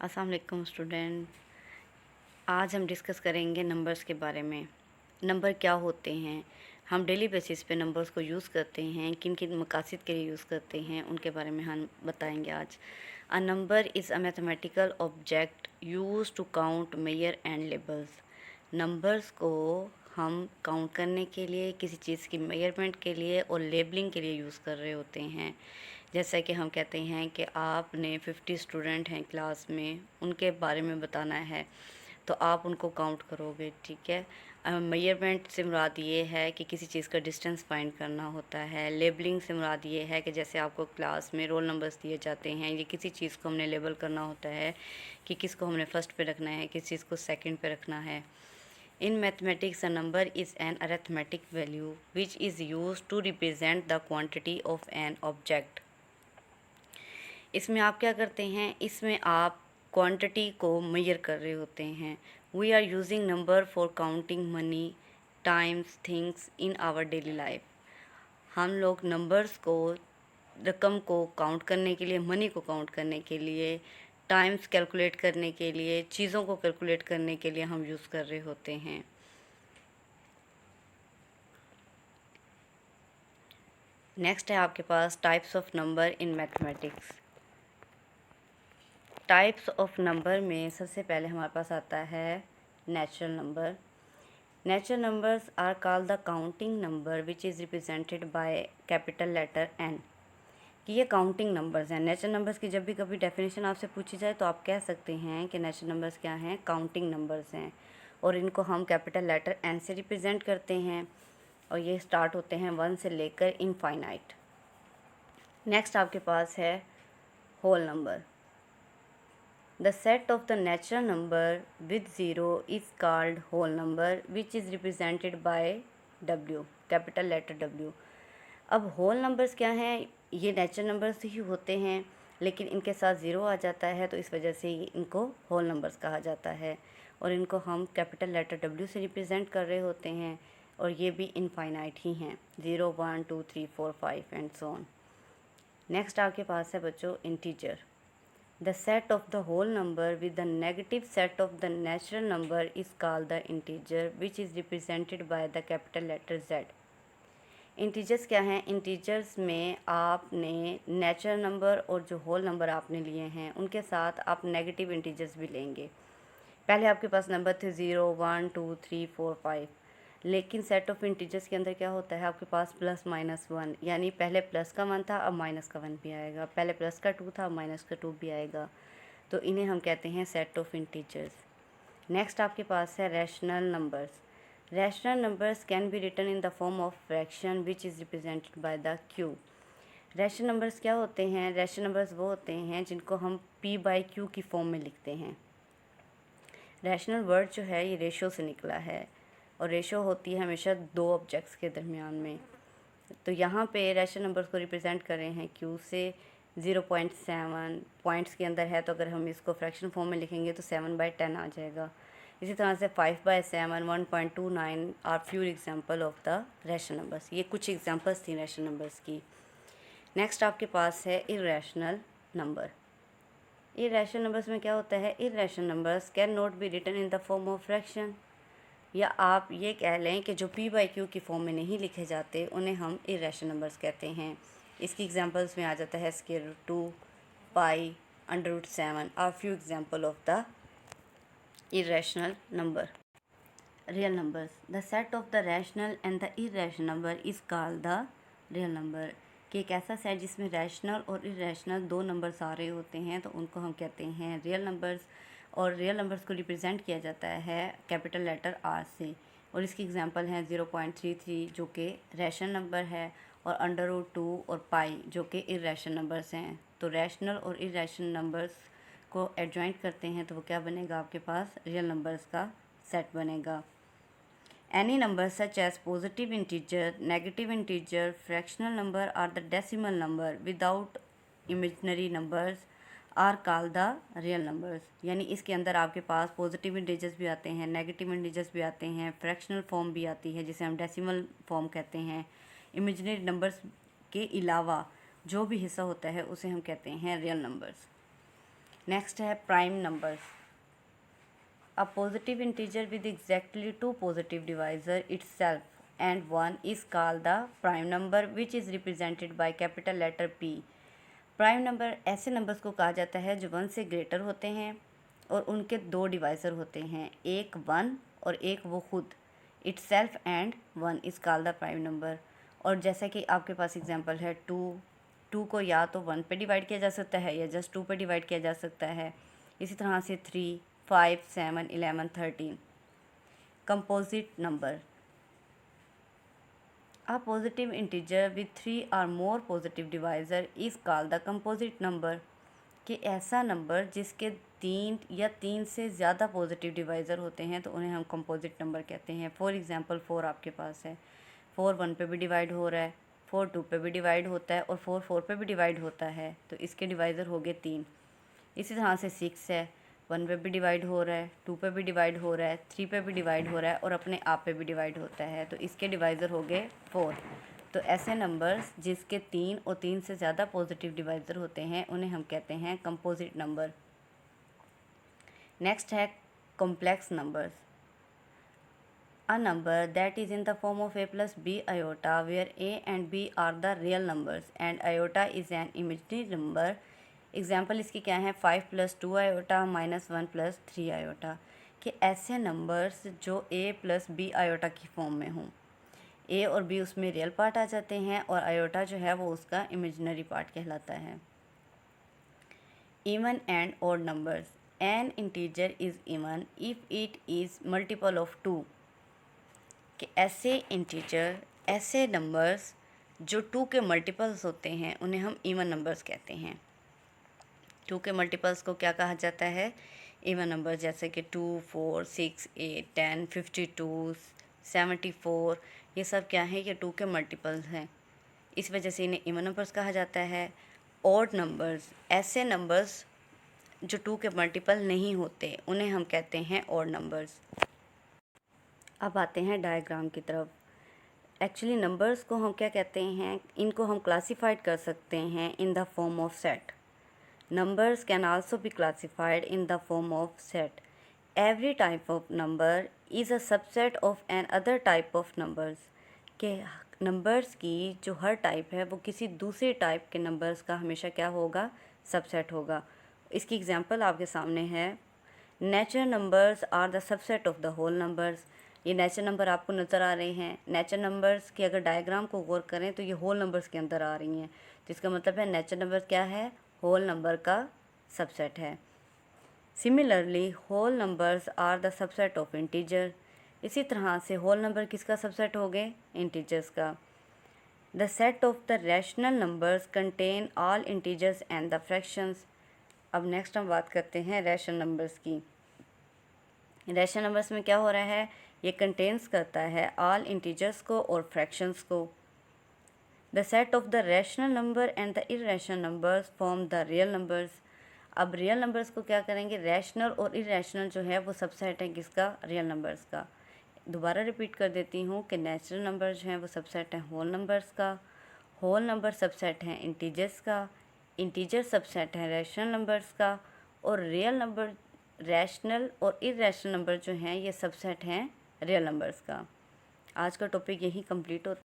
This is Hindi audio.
अस्सलाम वालेकुम स्टूडेंट। आज हम डिस्कस करेंगे नंबर्स के बारे में। नंबर क्या होते हैं, हम डेली बेसिस पे नंबर्स को यूज़ करते हैं, किन किन मकासद के लिए यूज़ करते हैं, उनके बारे में हम बताएंगे आज। A number is a mathematical object use to count, measure and labels. Numbers को हम काउंट करने के लिए, किसी चीज़ की मेजरमेंट के लिए और लेबलिंग के लिए यूज़ कर रहे होते हैं। जैसा कि हम कहते हैं कि आपने 50 स्टूडेंट हैं क्लास में, उनके बारे में बताना है तो आप उनको काउंट करोगे, ठीक है। मेजरमेंट से मुराद ये है कि किसी चीज़ का डिस्टेंस फाइंड करना होता है। लेबलिंग से मुराद ये है कि जैसे आपको क्लास में रोल नंबर्स दिए जाते हैं, ये किसी चीज़ को हमने लेबल करना होता है कि किसको हमने फर्स्ट पे रखना है, किस चीज़ को सेकंड पे रखना है। In mathematics, a number is an arithmetic value which is used to represent the quantity of an object. इसमें आप क्या करते हैं, इसमें आप क्वांटिटी को मेजर कर रहे होते हैं। We are using number for counting money, times, things in our daily life. हम लोग नंबर्स को, रकम को काउंट करने के लिए, मनी को काउंट करने के लिए, टाइम्स कैलकुलेट करने के लिए, चीज़ों को कैलकुलेट करने के लिए हम यूज़ कर रहे होते हैं। नेक्स्ट है आपके पास types of number in mathematics. Types of number में सबसे पहले हमारे पास आता है natural number. Natural numbers are called the counting number which is represented by capital letter N. कि ये काउंटिंग नंबर्स हैं। नेचुरल नंबर्स की जब भी कभी डेफिनेशन आपसे पूछी जाए तो आप कह सकते हैं कि नेचुरल नंबर्स क्या हैं, काउंटिंग नंबर्स हैं, और इनको हम कैपिटल लेटर एन से रिप्रेजेंट करते हैं, और ये स्टार्ट होते हैं 1 से लेकर इनफाइनाइट। नेक्स्ट आपके पास है whole number. The set of the natural number with zero is called whole number which is represented by W, capital letter W। अब होल नंबर्स क्या हैं, ये नेचुरल नंबर्स ही होते हैं लेकिन इनके साथ ज़ीरो आ जाता है तो इस वजह से इनको होल नंबर्स कहा जाता है, और इनको हम कैपिटल लेटर W से रिप्रेजेंट कर रहे होते हैं, और ये भी इनफाइनाइट ही हैं, 0, 1, 2, 3, 4, 5 एंड सो ऑन। नेक्स्ट आपके पास है बच्चों integer. The set of the whole number with the negative set of the natural number is called the integer which is represented by the capital letter Z। Integers क्या हैं, इंटीजर्स में आपने नेचुरल नंबर और जो होल नंबर आपने लिए हैं उनके साथ आप नेगेटिव इंटीजर्स भी लेंगे। पहले आपके पास नंबर थे 0, 1, 2, 3, 4, 5, लेकिन सेट ऑफ इंटीजर्स के अंदर क्या होता है, आपके पास प्लस माइनस 1, यानी पहले प्लस का 1 था अब माइनस का 1 भी आएगा, पहले प्लस का 2 था अब माइनस का 2 भी आएगा, तो इन्हें हम कहते हैं सेट ऑफ इंटीजर्स। नेक्स्ट आपके पास है rational numbers. Rational numbers can be written in the form of fraction which is represented by the Q. Rational numbers क्या होते हैं, रैशनल नंबर्स वो होते हैं जिनको हम p/q की फॉर्म में लिखते हैं। रैशनल वर्ड जो है ये रेशो से निकला है, और रेशो होती है हमेशा दो ऑब्जेक्ट्स के दरमियान में। तो यहाँ पे रैशनल नंबर्स को रिप्रेजेंट कर रहे हैं क्यू से। 0.7 पॉइंट्स के अंदर है तो अगर हम इसको फ्रैक्शन फॉर्म में लिखेंगे तो 7/10 आ जाएगा। इसी तरह से 5/7, 1.29 are few example of the rational numbers. ये कुछ एग्जाम्पल्स थी रैशनल नंबर्स की। नेक्स्ट आपके पास है इर्रेशनल नंबर। इर्रेशनल नंबर्स में क्या होता है, irrational numbers can not be written in the form of fraction, या आप ये कह लें कि जो p/q की फॉर्म में नहीं लिखे जाते उन्हें हम इर्रेशनल नंबर्स कहते हैं। इसकी एग्जांपल्स में आ जाता है √2, pi, √7 are few example of the irrational number. Real numbers. The set of the rational and the irrational number is called the real number. कि एक ऐसा सेट जिसमें रैशनल और इर्रेशनल दो नंबर्स आ रहे होते हैं तो उनको हम कहते हैं रियल नंबर्स, और रियल नंबर्स को रिप्रेजेंट किया जाता है कैपिटल लेटर R से। और इसकी एग्जांपल हैं 0.33 जो कि रैशनल नंबर है, और √2 और पाई जो कि इर्रेशनल नंबर्स हैं। तो रैशनल और इर्रेशनल नंबर्स को एडजॉइंट करते हैं तो वो क्या बनेगा, आपके पास रियल नंबर्स का सेट बनेगा। Any number such as positive integer, negative integer, fractional number or the decimal number without imaginary numbers are called the real numbers। यानी इसके अंदर आपके पास पॉजिटिव इंटीजर्स भी आते हैं, नेगेटिव इंटीजर्स भी आते हैं, फ्रैक्शनल फॉर्म भी आती है जिसे हम डेसिमल फॉर्म कहते हैं। इमेजिनरी नंबर्स के अलावा जो भी हिस्सा होता है उसे हम कहते हैं रियल नंबर्स। नेक्स्ट है prime numbers. A positive integer with exactly 2 positive divisor itself and 1 is called the prime number which is represented by capital letter P। Prime number ऐसे नंबर्स को कहा जाता है जो 1 से ग्रेटर होते हैं और उनके 2 डिवाइज़र होते हैं, एक 1 और एक वो खुद। Itself and 1 is called the prime number. और जैसा कि आपके पास एग्जांपल है 2 को या तो 1 पे डिवाइड किया जा सकता है या जस्ट 2 पे डिवाइड किया जा सकता है। इसी तरह से 3, 5, 7, 11, 13। Composite number. A positive integer with 3 or more positive divisor is called the composite number। कि ऐसा नंबर जिसके 3 या 3 से ज़्यादा पॉजिटिव डिवाइज़र होते हैं तो उन्हें हम कंपोजिट नंबर कहते हैं। फॉर एग्जांपल 4 आपके पास है, 4 1 पे भी डिवाइड हो रहा है, 4 2 पे भी डिवाइड होता है और 4 4 पे भी डिवाइड होता है, तो इसके डिवाइज़र हो गए 3। इसी तरह से 6 है, 1 पे भी डिवाइड हो रहा है, 2 पे भी डिवाइड हो रहा है, 3 पे भी डिवाइड हो रहा है और अपने आप पे भी डिवाइड होता है, तो इसके डिवाइज़र हो गए 4। तो ऐसे नंबर्स जिसके 3 और 3 से ज़्यादा पॉजिटिव डिवाइज़र होते हैं उन्हें हम कहते हैं कंपोजिट नंबर। नेक्स्ट है complex numbers. A number that is in the form of a plus b iota where a and b are the real numbers and iota is an imaginary number। Example इसकी क्या है, 5 + 2 आयोटा -1 + 3 आयोटा। कि ऐसे नंबर्स जो a + b आयोटा की फॉर्म में हों, a और b उसमें रियल पार्ट आ जाते हैं और आयोटा जो है वो उसका इमेजिनरी पार्ट कहलाता है। Even and odd numbers. N integer is even if it is multiple of 2। कि ऐसे इंटीजर, ऐसे नंबर्स जो 2 के मल्टीपल्स होते हैं उन्हें हम इवन नंबर्स कहते हैं। 2 के मल्टीपल्स को क्या कहा जाता है, इवन नंबर, जैसे कि 2, 4, 6, 8, 10, 52, 74, ये सब क्या है, ये 2 के मल्टीपल्स हैं, इस वजह से इन्हें इवन नंबर्स कहा जाता है। ऑड नंबर्स, ऐसे नंबर्स जो 2 के मल्टीपल नहीं होते उन्हें हम कहते हैं ऑड नंबर्स। अब आते हैं डायग्राम की तरफ। एक्चुअली नंबर्स को हम क्या कहते हैं, इनको हम क्लासीफाइड कर सकते हैं इन the form of set. Numbers can also be classified in the form of set। Every type of number is a subset of another type of numbers। के नंबर्स की जो हर टाइप है वो किसी दूसरे टाइप के नंबर्स का हमेशा क्या होगा, सबसेट होगा। इसकी एग्जांपल आपके सामने है, natural numbers are the subset of the whole numbers. ये नेचुरल नंबर आपको नज़र आ रहे हैं। नेचुरल नंबर्स की अगर डायग्राम को गौर करें तो ये होल नंबर्स के अंदर आ रही हैं, तो इसका मतलब है नेचुरल नंबर क्या है, होल नंबर का सबसेट है। Similarly whole numbers are the subset of integer. इसी तरह से होल नंबर किसका सबसेट हो गए, इंटीजर्स का। The set of the rational numbers contain all integers and the fractions. अब नेक्स्ट हम बात करते हैं रैशनल नंबर्स की। रैशनल नंबर्स में क्या हो रहा है, ये कंटेन्स करता है ऑल इंटीजर्स को और फ्रैक्शंस को। The set of the rational number and the irrational numbers form the real numbers. अब रियल नंबर्स को क्या करेंगे, रैशनल और इरेशनल जो है वो सबसेट है किसका, रियल नंबर्स का। दोबारा रिपीट कर देती हूँ कि नेचुरल नंबर जो हैं वो सबसेट है होल नंबर्स का, होल नंबर सबसेट हैं इंटीजर्स का, इंटीजर सबसेट है रैशनल नंबर्स का, और रियल नंबर, रैशनल और इरेशनल नंबर जो हैं ये सबसेट हैं रियल नंबर्स का। आज का टॉपिक यही कंप्लीट होता है।